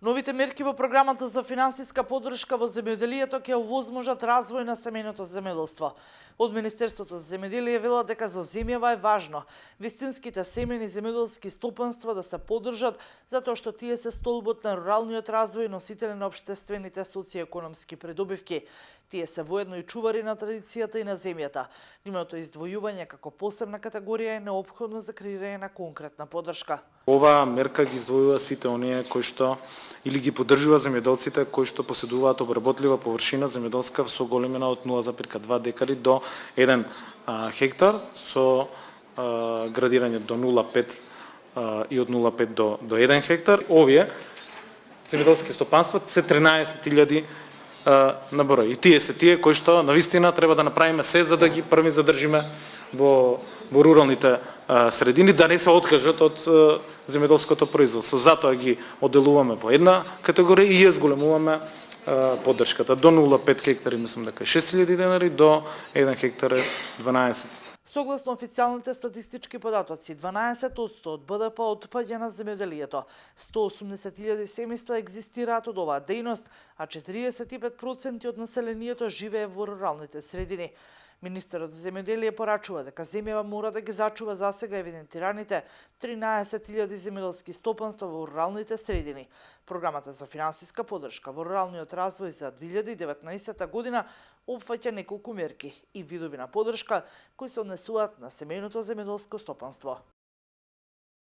Новите мерки во програмата за финансиска поддршка во земјоделието ќе овозможат развој на семејното земјоделство. Од Министерството за земјоделие велат дека за земјава е важно вистинските семени земјоделски стопанства да се поддржат, затоа што тие се столбот на руралниот развој и носители на општествените социјекономски придобивки. Тие се воедно и чувари на традицијата и на земјата. Нивното издвојување како посебна категорија е неопходно за креирање на конкретна поддршка. Оваа мерка ги издвојува сите оние кои што или ги поддржува земјоделците кои што поседуваат обработлива површина земјоделска со големина од 0,2 декари до 1 хектар со градирање до 0,5 и од 0,5 до 1 хектар. Овие земјоделски стопанства се 13.000 на број. И тие се тие кои што навистина треба да направиме се за да ги први задржиме во руралните средини, да не се откажат од земјоделското производство. Затоа ги одделуваме во една категорија и ја зголемуваме поддршката. До 0,5 хектари мислам дека е 6.000 денари, до 1 хектар е 12. Согласно официјалните статистички податоци, 12% од БДП отпаѓа на земјоделието. 180.000 семејства екзистираат од оваа дејност, а 45% од населението живее во руралните средини. Министерот за земјоделие порачува дека земјава мора да ги зачува засега евидентираните 13.000 земјоделски стопанства во руралните средини. Програмата за финансиска поддршка во руралниот развој за 2019 година опфаќа неколку мерки и видови на поддршка кои се однесуваат на семејното земјоделско стопанство.